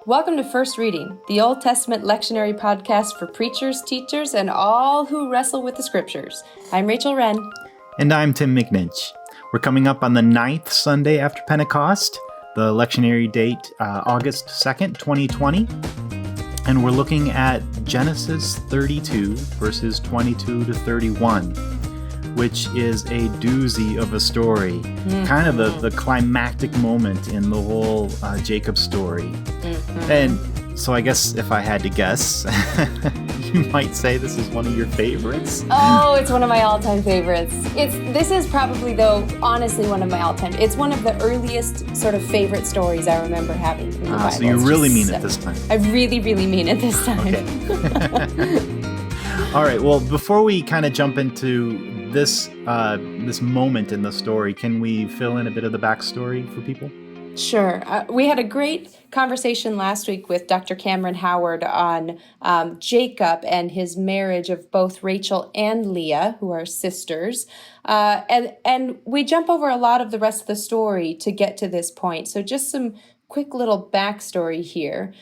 Welcome to First Reading, the Old Testament lectionary podcast for preachers, teachers, and all who wrestle with the scriptures. I'm Rachel Wren. And I'm Tim McNinch. We're coming up on the 9th Sunday after Pentecost, the lectionary date August 2nd, 2020. And we're looking at Genesis 32, verses 22 to 31, which is a doozy of a story. Mm-hmm. Kind of the climactic moment in the whole Jacob story. Mm-hmm. And so I guess if I had to guess, you might say this is one of your favorites. Oh, it's one of my all-time favorites. This is probably, though, honestly, one of my all-time. It's one of the earliest sort of favorite stories I remember having from the Bible. So you really mean it this time. I really, really mean it this time. Okay. All right. Well, before we kind of jump into this moment in the story, can we fill in a bit of the backstory for people? Sure. We had a great conversation last week with Dr. Cameron Howard on Jacob and his marriage of both Rachel and Leah, who are sisters. And we jump over a lot of the rest of the story to get to this point. So just some quick little backstory here.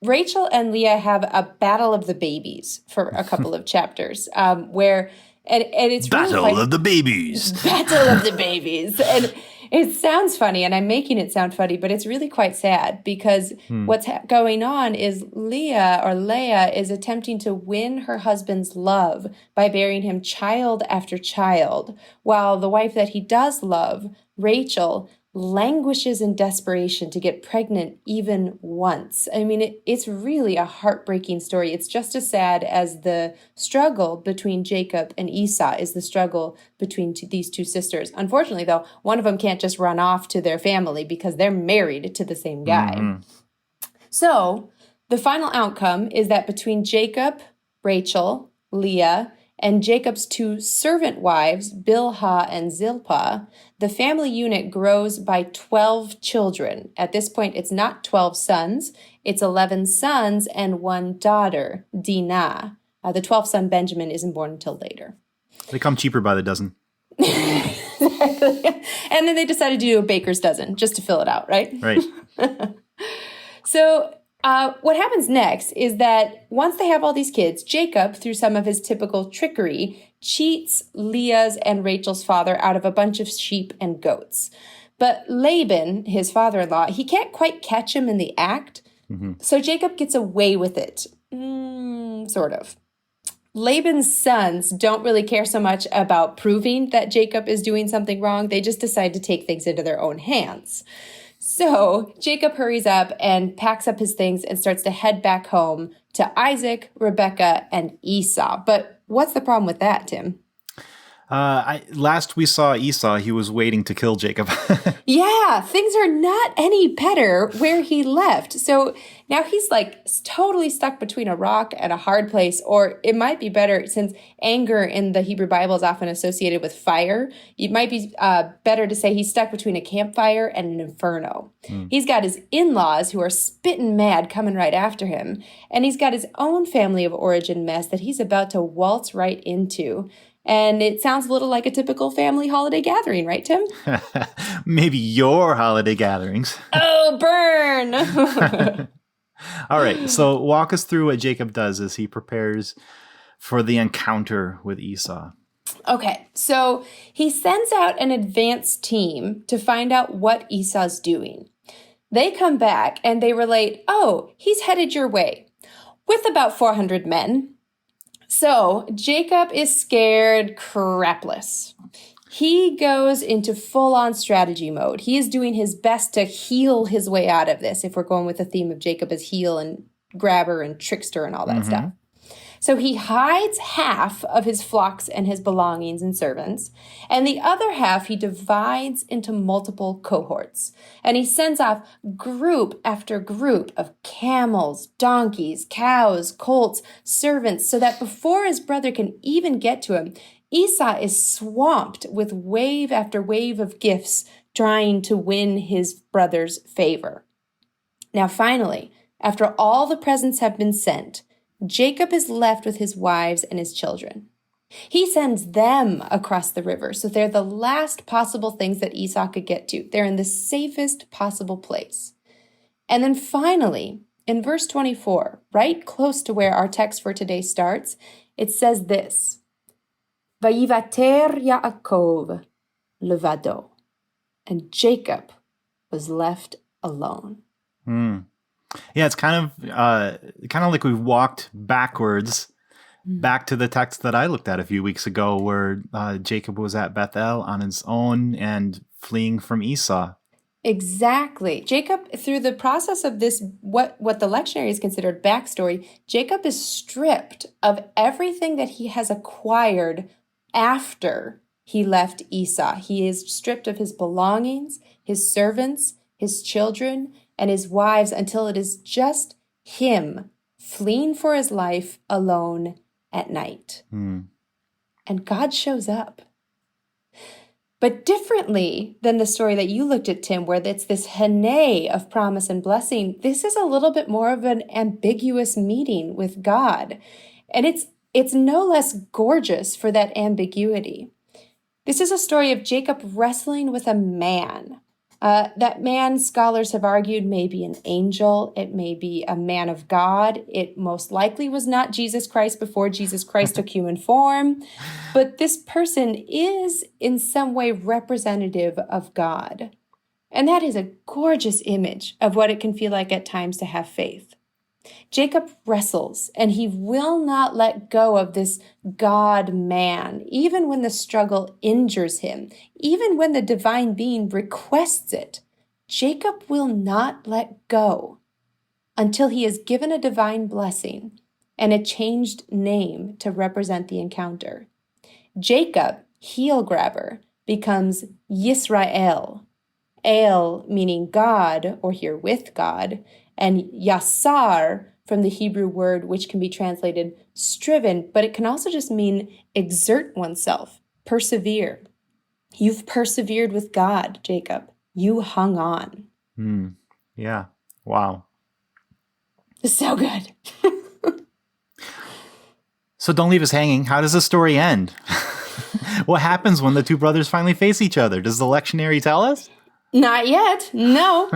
Rachel and Leah have a battle of the babies for a couple of chapters where... And it's Battle really of the Babies. Battle of the Babies. And it sounds funny, and I'm making it sound funny, but it's really quite sad because what's going on is Leah is attempting to win her husband's love by bearing him child after child, while the wife that he does love, Rachel, languishes in desperation to get pregnant even once. I mean, it's really a heartbreaking story. It's just as sad as the struggle between Jacob and Esau is the struggle between these two sisters. Unfortunately, though, one of them can't just run off to their family because they're married to the same guy. Mm-hmm. So the final outcome is that between Jacob, Rachel, Leah, and Jacob's two servant wives, Bilhah and Zilpah, the family unit grows by 12 children. At this point, it's not 12 sons, it's 11 sons and one daughter, Dinah. The 12th son, Benjamin, isn't born until later. They come cheaper by the dozen. And then they decided to do a baker's dozen just to fill it out, right? Right. So... what happens next is that once they have all these kids, Jacob, through some of his typical trickery, cheats Leah's and Rachel's father out of a bunch of sheep and goats. But Laban, his father-in-law, he can't quite catch him in the act, so Jacob gets away with it, sort of. Laban's sons don't really care so much about proving that Jacob is doing something wrong. They just decide to take things into their own hands. So Jacob hurries up and packs up his things and starts to head back home to Isaac, Rebekah, and Esau. But what's the problem with that, Tim? Last we saw Esau, he was waiting to kill Jacob. Yeah, things are not any better where he left. So now he's like totally stuck between a rock and a hard place, or it might be better since anger in the Hebrew Bible is often associated with fire. It might be better to say he's stuck between a campfire and an inferno. He's got his in-laws who are spitting mad coming right after him, and he's got his own family of origin mess that he's about to waltz right into. And it sounds a little like a typical family holiday gathering, right, Tim? Maybe your holiday gatherings. Oh, burn! All right, so walk us through what Jacob does as he prepares for the encounter with Esau. Okay, so he sends out an advance team to find out what Esau's doing. They come back and they relate, oh, he's headed your way with about 400 men. So Jacob is scared crapless. He goes into full-on strategy mode. He is doing his best to heal his way out of this, if we're going with the theme of Jacob as heel and grabber and trickster and all that stuff. So he hides half of his flocks and his belongings and servants, and the other half he divides into multiple cohorts. And he sends off group after group of camels, donkeys, cows, colts, servants, so that before his brother can even get to him, Esau is swamped with wave after wave of gifts trying to win his brother's favor. Now finally, after all the presents have been sent, Jacob is left with his wives and his children. He sends them across the river, so they're the last possible things that Esau could get to. They're in the safest possible place. And then finally, in verse 24, right close to where our text for today starts, it says this, Vayivater Yaakov levado, and Jacob was left alone. Yeah, it's kind of like we've walked backwards back to the text that I looked at a few weeks ago, where Jacob was at Bethel on his own and fleeing from Esau. Exactly. Jacob, through the process of this, what the lectionary is considered backstory, Jacob is stripped of everything that he has acquired after he left Esau. He is stripped of his belongings, his servants, his children, and his wives until it is just him fleeing for his life alone at night. And God shows up. But differently than the story that you looked at, Tim, where it's this hene of promise and blessing, this is a little bit more of an ambiguous meeting with God. And it's no less gorgeous for that ambiguity. This is a story of Jacob wrestling with a man. That man, scholars have argued, may be an angel. It may be a man of God. It most likely was not Jesus Christ before Jesus Christ took human form. But this person is in some way representative of God. And that is a gorgeous image of what it can feel like at times to have faith. Jacob wrestles, and he will not let go of this God-man, even when the struggle injures him, even when the divine being requests it. Jacob will not let go until he is given a divine blessing and a changed name to represent the encounter. Jacob, heel grabber, becomes Yisrael, El meaning God, or here with God, and Yasar from the Hebrew word, which can be translated striven, but it can also just mean exert oneself, persevere. You've persevered with God, Jacob. You hung on. Yeah. Wow. It's so good. So don't leave us hanging. How does the story end? What happens when the two brothers finally face each other? Does the lectionary tell us? Not yet. No.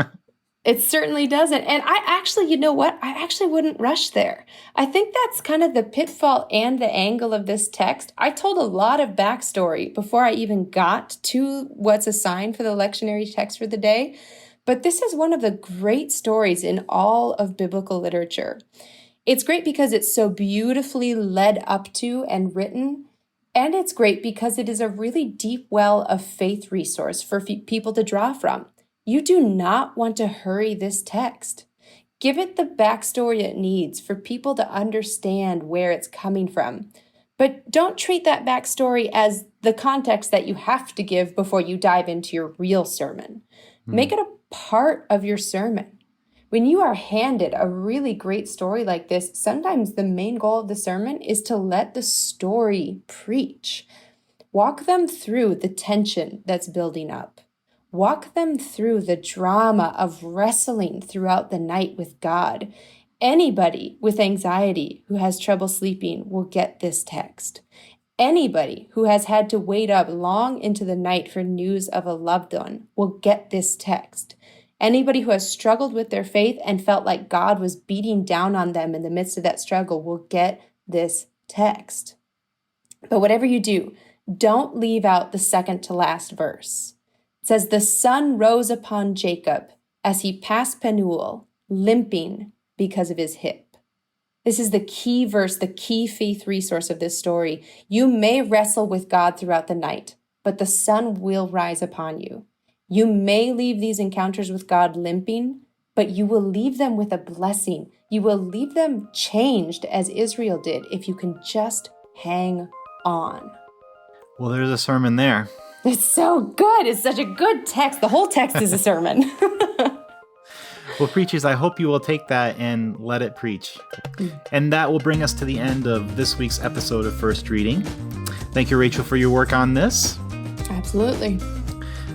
It certainly doesn't. And I actually, you know what? I actually wouldn't rush there. I think that's kind of the pitfall and the angle of this text. I told a lot of backstory before I even got to what's assigned for the lectionary text for the day. But this is one of the great stories in all of biblical literature. It's great because it's so beautifully led up to and written. And it's great because it is a really deep well of faith resource for people to draw from. You do not want to hurry this text. Give it the backstory it needs for people to understand where it's coming from. But don't treat that backstory as the context that you have to give before you dive into your real sermon. Make it a part of your sermon. When you are handed a really great story like this, sometimes the main goal of the sermon is to let the story preach. Walk them through the tension that's building up. Walk them through the drama of wrestling throughout the night with God. Anybody with anxiety who has trouble sleeping will get this text. Anybody who has had to wait up long into the night for news of a loved one will get this text. Anybody who has struggled with their faith and felt like God was beating down on them in the midst of that struggle will get this text. But whatever you do, don't leave out the second to last verse. It says, the sun rose upon Jacob as he passed Penuel, limping because of his hip. This is the key verse, the key faith resource of this story. You may wrestle with God throughout the night, but the sun will rise upon you. You may leave these encounters with God limping, but you will leave them with a blessing. You will leave them changed as Israel did if you can just hang on. Well, there's a sermon there. It's so good. It's such a good text. The whole text is a sermon. Well, preachers, I hope you will take that and let it preach. And that will bring us to the end of this week's episode of First Reading. Thank you, Rachel, for your work on this. Absolutely.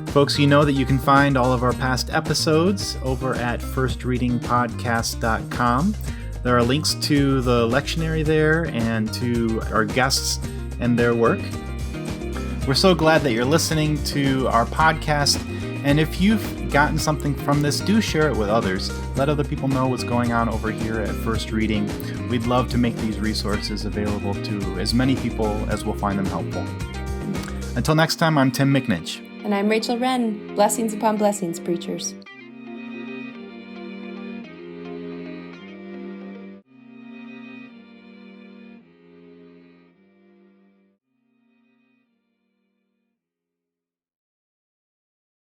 Folks, you know that you can find all of our past episodes over at firstreadingpodcast.com. There are links to the lectionary there and to our guests and their work. We're so glad that you're listening to our podcast. And if you've gotten something from this, do share it with others. Let other people know what's going on over here at First Reading. We'd love to make these resources available to as many people as will find them helpful. Until next time, I'm Tim McNinch. And I'm Rachel Wren. Blessings upon blessings, preachers.